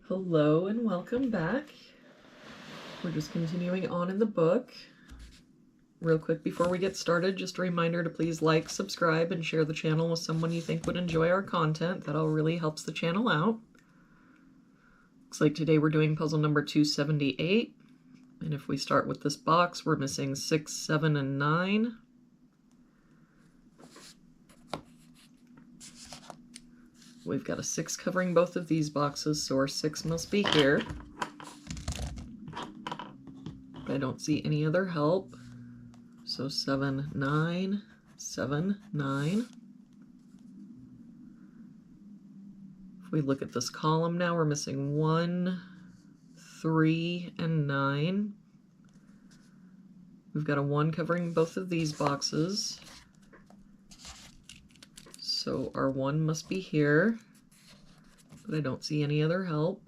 Hello and welcome back. We're just continuing on in the book. Real quick before we get started, just a reminder to please like, subscribe, and share the channel with someone you think would enjoy our content. That all really helps the channel out. Looks like today we're doing puzzle number 278. And if we start with this box, we're missing 6, 7, and 9. We've got a 6 covering both of these boxes, so our 6 must be here. I don't see any other help. So 7, 9, 7, 9. If we look at this column now, we're missing 1, 3, and 9. We've got a 1 covering both of these boxes. So our 1 must be here, but I don't see any other help.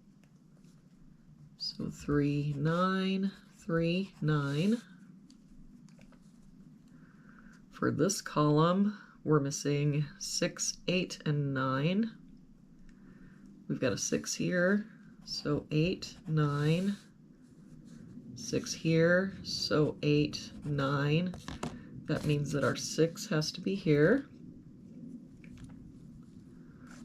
So 3, 9, 3, 9. For this column, we're missing 6, 8, and 9. We've got a 6 here, so 8, 9. 6 here, so 8, 9. That means that our 6 has to be here.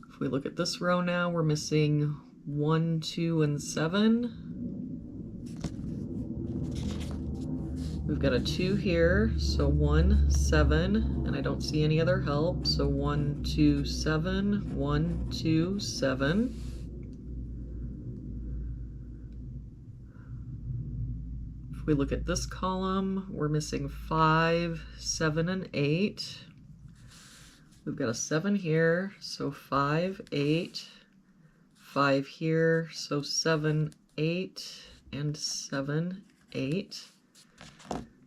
If we look at this row now, we're missing 1, 2, and 7. We've got a 2 here, so 1, 7, and I don't see any other help, so 1, 2, 7, 1, 2, 7. If we look at this column, we're missing 5, 7, and 8. We've got a 7 here, so 5, 8. 5 here, so 7, 8, and 7, 8.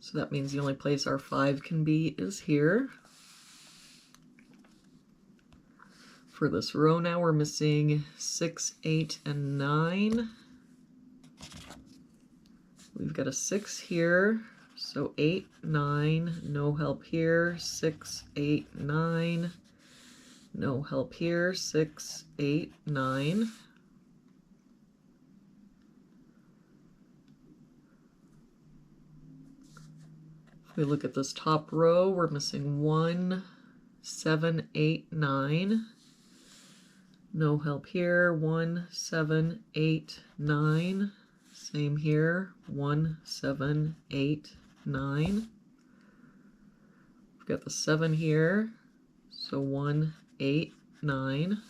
So that means the only place our 5 can be is here. For this row now, we're missing 6, 8, and 9. We've got a 6 here, so 8, 9, no help here, 6, 8, 9, no help here, 6, 8, 9. If we look at this top row, we're missing 1, 7, 8, 9. No help here, 1, 7, 8, 9. Same here, 1, 7, 8, 9. We've got the 7 here, so 1, 8, 9.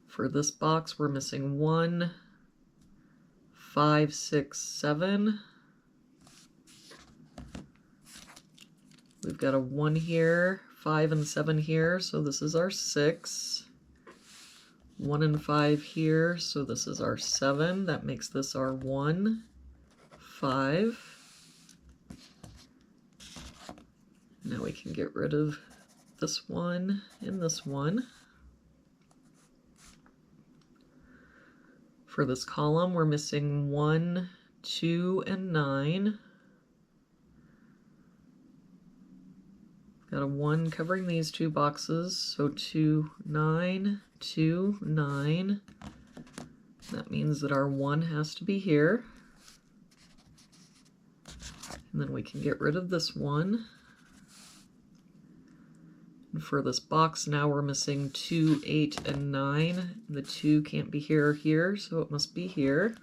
For this box, we're missing 1, 5, 6, 7. We've got a 1 here, 5 and 7 here, so this is our 6. 1 and 5 here, so this is our 7. That makes this our 1, 5. Now we can get rid of this one and this one. For this column, we're missing 1, 2, and 9. Got a 1 covering these 2 boxes, so 2, 9, 2, 9. That means that our 1 has to be here. And then we can get rid of this 1. And for this box now we're missing 2, 8, and 9. The 2 can't be here or here, so it must be here.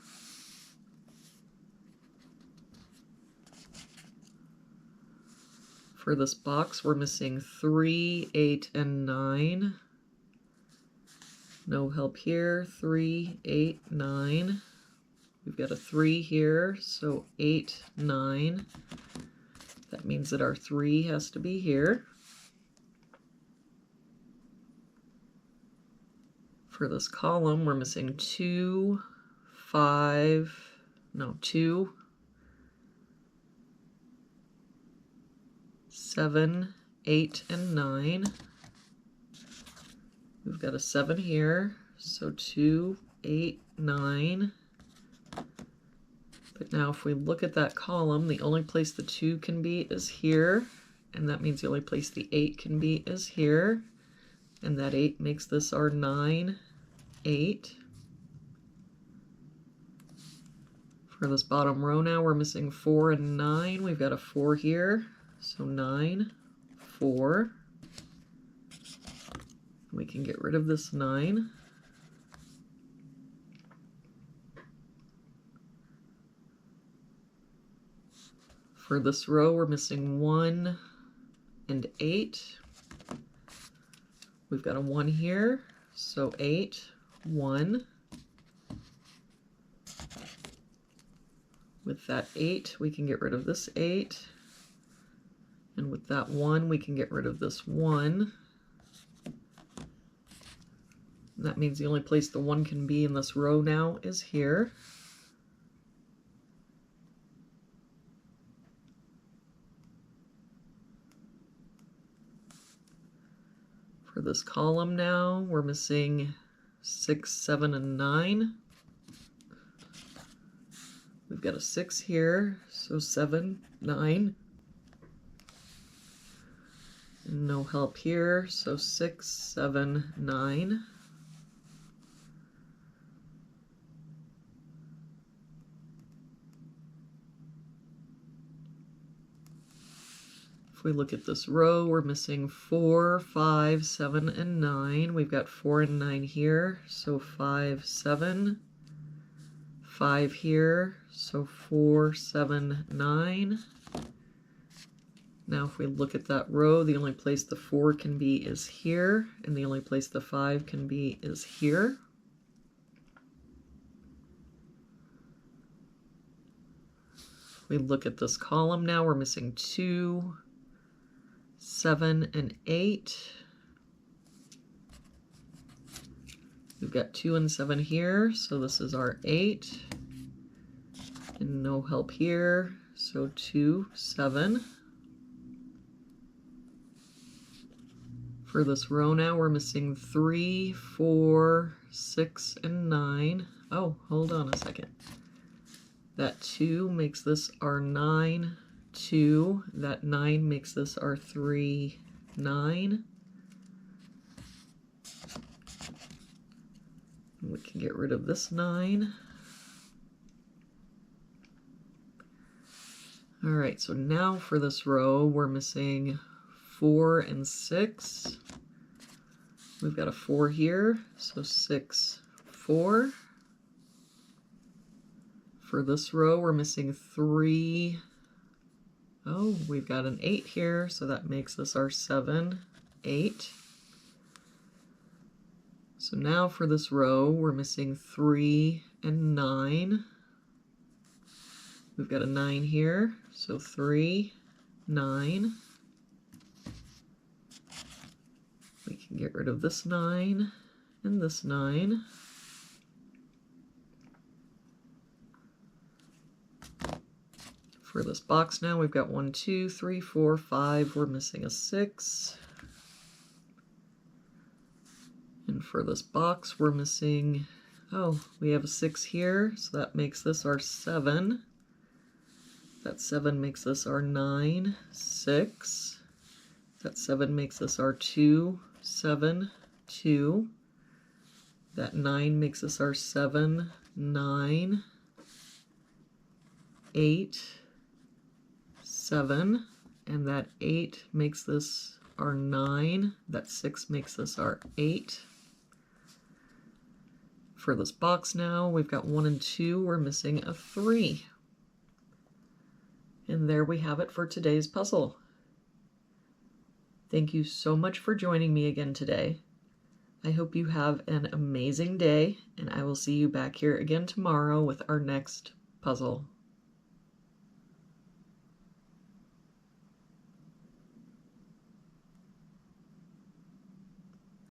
For this box, we're missing 3, 8, and 9. No help here, 3, 8, 9. We've got a 3 here, so 8, 9. That means that our 3 has to be here. For this column, we're missing 2, 7, 8, and 9. We've got a 7 here, so 2, 8, 9. But now if we look at that column, the only place the 2 can be is here. and that means the only place the 8 can be is here, and that 8 makes this our 9, 8. For this bottom row now, we're missing 4 and 9. We've got a 4 here, so 9, 4. We can get rid of this 9. For this row, we're missing 1 and 8. We've got a 1 here, so 8, 1. With that 8, we can get rid of this 8. And with that 1, we can get rid of this 1. And that means the only place the 1 can be in this row now is here. For this column now, we're missing 6, 7, and 9. We've got a 6 here, so 7, 9. And no help here, so 6, 7, 9. If we look at this row, we're missing 4, 5, 7, and 9. We've got 4 and 9 here, so 5, 7. 5 here, so 4, 7, 9. Now if we look at that row, the only place the 4 can be is here, and the only place the 5 can be is here. If we look at this column now, we're missing 2, 7, and 8. We've got 2 and 7 here, so this is our 8. And no help here, so 2, 7. For this row now, we're missing 3, 4, 6, and 9. Oh, hold on a second. That 2 makes this our 9, 2. That 9 makes this our 3, 9. We can get rid of this 9. All right, so now for this row, we're missing 4 and 6. We've got a 4 here, so 6, 4. For this row, we're missing 3. Oh, we've got an 8 here, so that makes this our 7, 8. So now for this row, we're missing 3 and 9. We've got a 9 here, so 3, 9. We can get rid of this 9 and this 9. For this box now, we've got 1, 2, 3, 4, 5. We're missing a 6. And for this box, we're missing, oh, we have a 6 here, so that makes this our 7. That 7 makes this our 9, 6. That 7 makes this our 2, 7, 2. That 9 makes this our 7, 9, 8, 7. And that 8 makes this our 9. That 6 makes this our 8. For this box now, we've got 1 and 2. We're missing a 3. And there we have it for today's puzzle. Thank you so much for joining me again today. I hope you have an amazing day, and I will see you back here again tomorrow with our next puzzle.